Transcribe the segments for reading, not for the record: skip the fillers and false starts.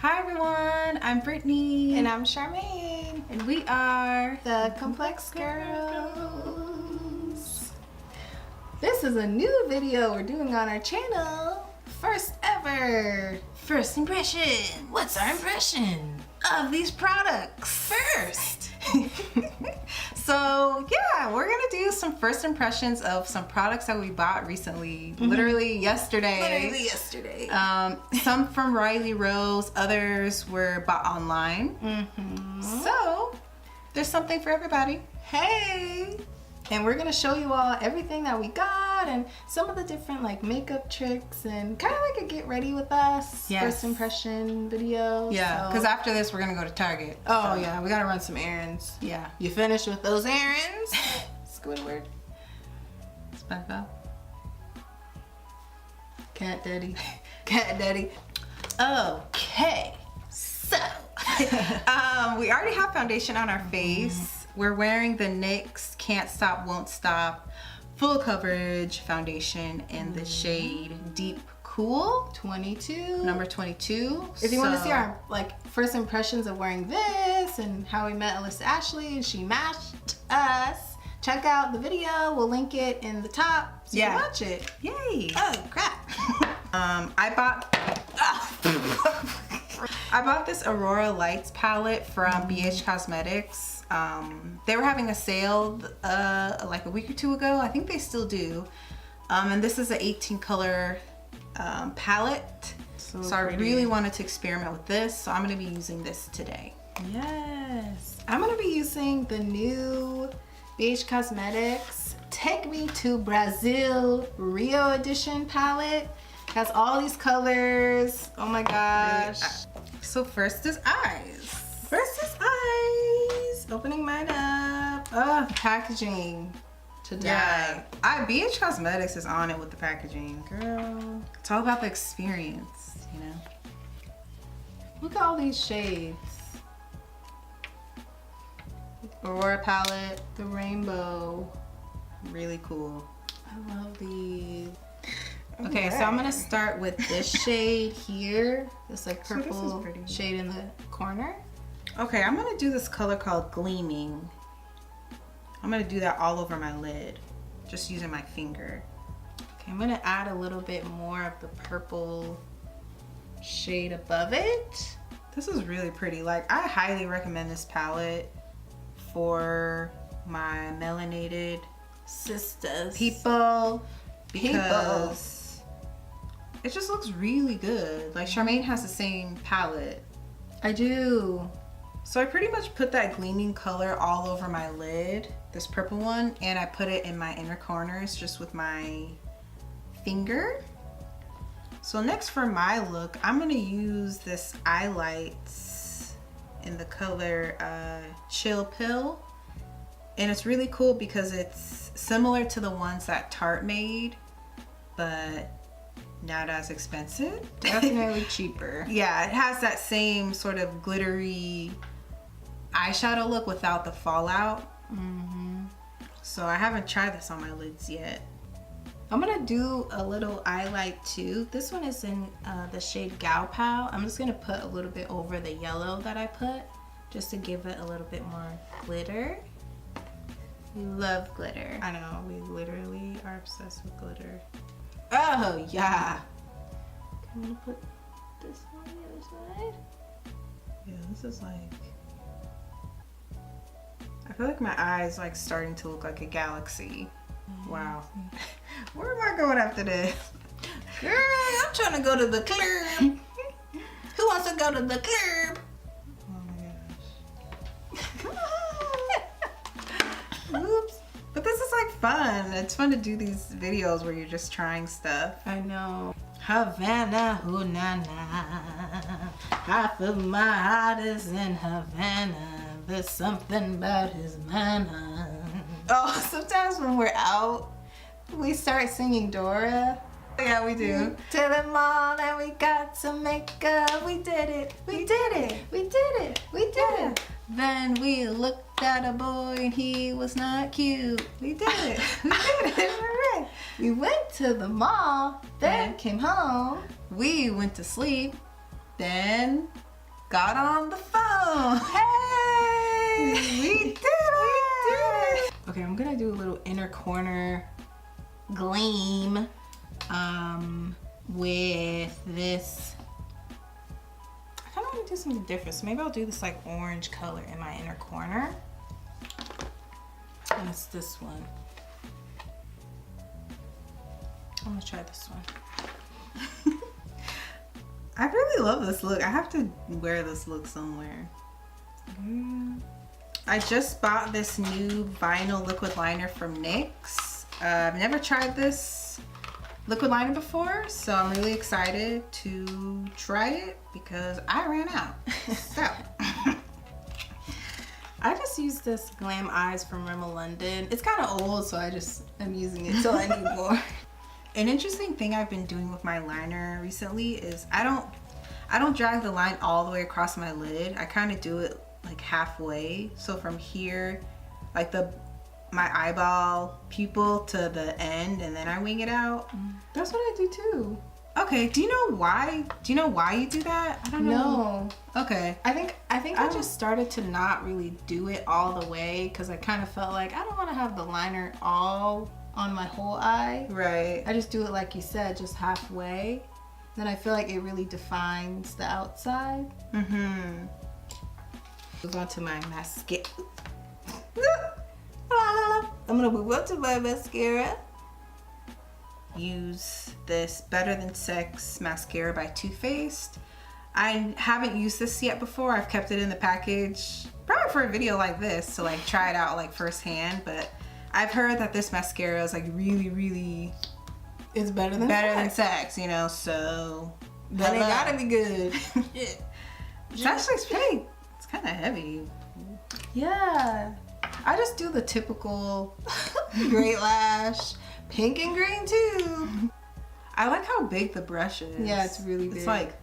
Hi everyone, I'm Brittany. And I'm Charmaine. And we are the Complex Girls. This is a new video we're doing on our channel. First ever. First impression. What's our impression of these products? First. So yeah, we're gonna do some first impressions of some products that we bought recently. Literally yesterday. Some from Riley Rose, others were bought online. So there's something for everybody. Hey! And we're gonna show you all everything that we got and some of the different like makeup tricks and kind of like a get ready with us first impression video. Yeah, because after this we're gonna go to Target. Oh yeah, we gotta run some errands. Yeah. You finished with those errands? Squidward. SpongeBob. Cat Daddy. Cat Daddy. Okay, so we already have foundation on our face. We're wearing the NYX Can't Stop Won't Stop full coverage foundation in the shade Deep Cool 22, number 22. If you want to see our like first impressions of wearing this and how we met Alyssa Ashley and she matched us, check out the video. We'll link it in the top so you can watch it. Yay! Oh crap! I bought this Aurora Lights palette from BH Cosmetics. They were having a sale like a week or two ago. I think they still do. And this is an 18 color palette. So I really wanted to experiment with this. So I'm going to be using this today. Yes. I'm going to be using the new BH Cosmetics Take Me to Brazil Rio Edition palette. Has all these colors. Oh my gosh. So first is eyes. First is eyes. Opening mine up. Oh, packaging to die. Yeah. BH Cosmetics is on it with the packaging. Girl, it's all about the experience, you know? Look at all these shades. Aurora palette, the rainbow. Really cool. I love these. Okay, so I'm gonna start with this shade here. This like purple shade in the corner. Okay, I'm gonna do this color called Gleaming. I'm gonna do that all over my lid, just using my finger. Okay, I'm gonna add a little bit more of the purple shade above it. This is really pretty. Like, I highly recommend this palette for my melanated sisters. People. Because it just looks really good. Like, Charmaine has the same palette. I do. So I pretty much put that gleaming color all over my lid, this purple one, and I put it in my inner corners just with my finger. So next for my look, I'm gonna use this Eyelights in the color Chill Pill. And it's really cool because it's similar to the ones that Tarte made, but not as expensive. Definitely cheaper. Yeah, it has that same sort of glittery eyeshadow look without the fallout. So I haven't tried this on my lids yet. I'm gonna do a little eyelight too. This one is in the shade Gal Pow. I'm just gonna put a little bit over the yellow that I put just to give it a little bit more glitter. We love glitter. I know, we literally are obsessed with glitter. Oh yeah. I'm gonna put this on the other side. Yeah, this is like, I feel like my eyes like starting to look like a galaxy. Wow. Where am I going after this? Girl, I'm trying to go to the club. Who wants to go to the club? Oh my gosh. Oops. But this is like fun. It's fun to do these videos where you're just trying stuff. I know. Havana, ooh na na. I feel my heart is in Havana. There's something about his manner. Oh, sometimes when we're out, we start singing Dora. Yeah, we do. To the mall and we got some makeup. We did it. We did it. We did it. We did it. Then we looked at a boy and he was not cute. We did it. We did it. All right. We went to the mall, then came home. We went to sleep, then got on the phone. Hey! We did it! Okay, I'm gonna do a little inner corner gleam with this. I kind of want to do something different, so maybe I'll do this like orange color in my inner corner. And it's this one. I'm gonna try this one. I really love this look. I have to wear this look somewhere. I just bought this new vinyl liquid liner from NYX. I've never tried this liquid liner before, so I'm really excited to try it because I ran out. So I just used this Glam Eyes from Rimmel London. It's kind of old, so I'm using it till I need more. An interesting thing I've been doing with my liner recently is I don't drag the line all the way across my lid. I kind of do it like halfway. So from here, like my eyeball pupil to the end, and then I wing it out. That's what I do too. Okay, do you know why? Do you know why you do that? I don't know. No. Okay. I think I just started to not really do it all the way because I kind of felt like I don't want to have the liner all on my whole eye. Right. I just do it like you said, just halfway. Then I feel like it really defines the outside. Mm-hmm. Move on to my mascara. I'm gonna move up to my mascara. Use this Better Than Sex mascara by Too Faced. I haven't used this yet before. I've kept it in the package probably for a video like this to like try it out like firsthand, but I've heard that this mascara is like really It's better than sex, you know, so then it gotta be good. It's actually it's kind of heavy. Yeah, I just do the typical great lash, pink and green too. I like how big the brush is. Yeah, it's really big. It's like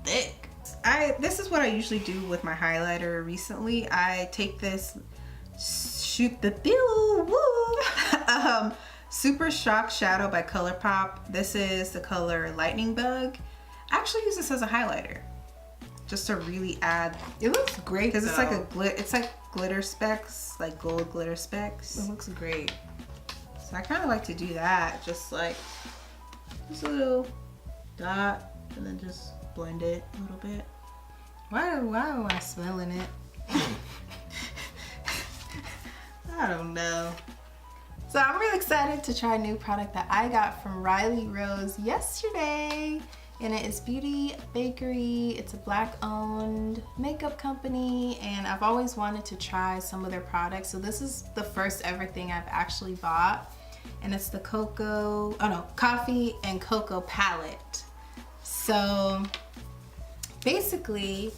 thick. This is what I usually do with my highlighter recently. I take this Shoot the Bill Super Shock Shadow by Colourpop. This is the color Lightning Bug. I actually use this as a highlighter just to really add. It looks great because it's like it's like glitter specks, like gold glitter specks. It looks great. So I kind of like to do that, just like just a little dot, and then just blend it a little bit. Why am I smelling it? I don't know. So I'm really excited to try a new product that I got from Riley Rose yesterday. And it is Beauty Bakerie. It's a Black-owned makeup company, and I've always wanted to try some of their products. So this is the first ever thing I've actually bought. And it's the coffee and cocoa palette. So basically,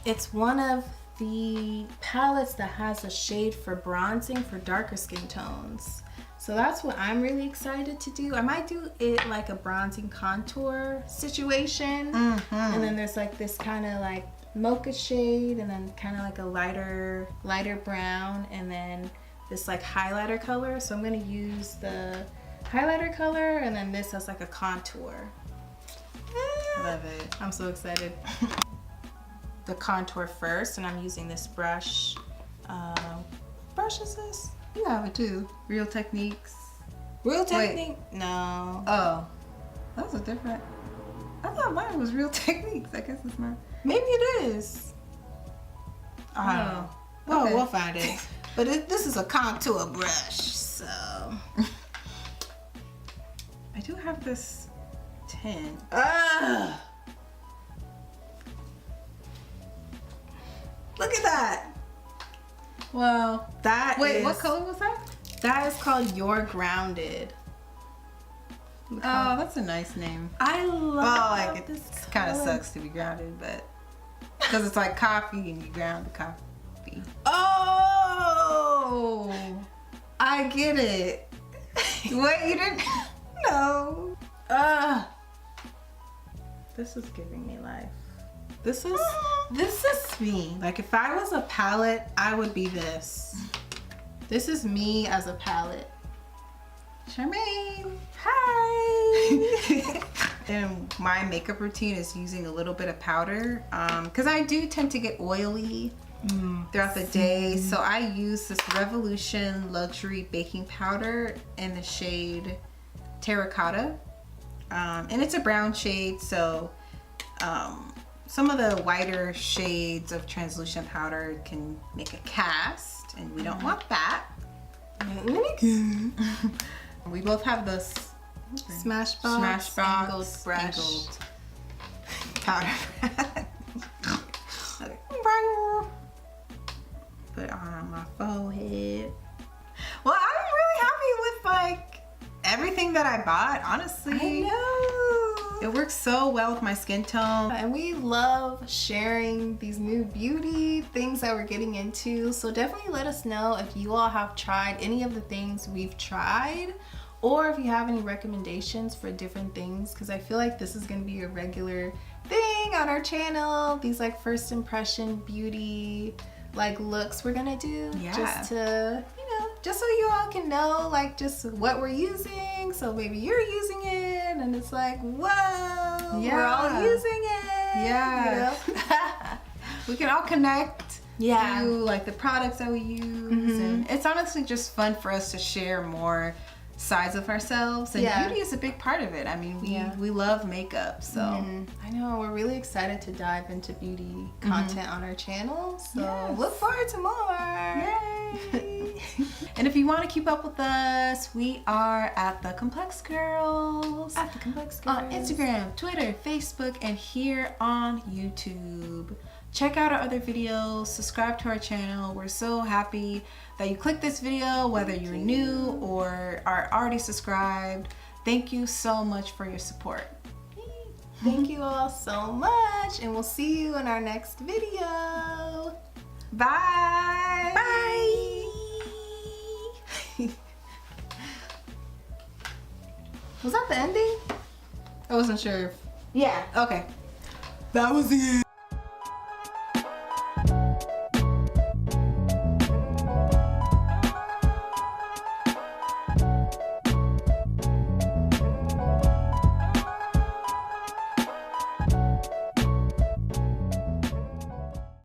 it's one of the palettes that has a shade for bronzing for darker skin tones. So that's what I'm really excited to do. I might do it like a bronzing contour situation. And then there's like this kind of like mocha shade, and then kind of like a lighter brown, and then this like highlighter color. So I'm gonna use the highlighter color, and then this as like a contour. Love it. I'm so excited. The contour first, and I'm using this brush. Brush is this? You have it too. Real Techniques. Real Technique? No. Oh, that was a different. I thought mine was Real Techniques. I guess it's not. Maybe it is. Oh. Well, Okay. we'll find it. But this is a contour brush, so. I do have this tint. Look at that. Well, That wait, is- what color was that? That is called You're Grounded. Oh, that's a nice name. I love Like this it kind of color. sucks to be grounded, but because it's like coffee and you ground the coffee. Oh, I get it. Wait, you didn't? no. This is giving me life. This is me. Like if I was a palette, I would be this. This is me as a palette. Charmaine. Hi. And my makeup routine is using a little bit of powder because I do tend to get oily throughout the day. So I use this Revolution Luxury Baking Powder in the shade Terracotta. And it's a brown shade, so some of the whiter shades of translucent powder can make a cast, and we don't want that. We both have this Smashbox angled brush. angled powder. Put it on my forehead. Well, I'm really happy with like everything that I bought, honestly. I know. It works so well with my skin tone. And we love sharing these new beauty things that we're getting into. So definitely let us know if you all have tried any of the things we've tried, or if you have any recommendations for different things, because I feel like this is going to be a regular thing on our channel. These like first impression beauty like looks we're gonna do, just to, you know, just so you all can know like just what we're using. So maybe you're using it and it's like, whoa, we're all using it. Yeah. You know? We can all connect Yeah. through like the products that we use, and it's honestly just fun for us to share more sides of ourselves, and beauty is a big part of it. I mean, we love makeup, so I know we're really excited to dive into beauty content on our channel, so look forward to more. Yay. And if you want to keep up with us, we are at The Complex Girls At the Complex Girls on Instagram, Twitter, Facebook, and here on YouTube. Check out our other videos, subscribe to our channel. We're so happy that you clicked this video, whether you're new or are already subscribed. Thank you so much for your support. Thank you all so much, and we'll see you in our next video. Bye. Bye. Was that the ending? I wasn't sure if... Yeah. Okay. That was it.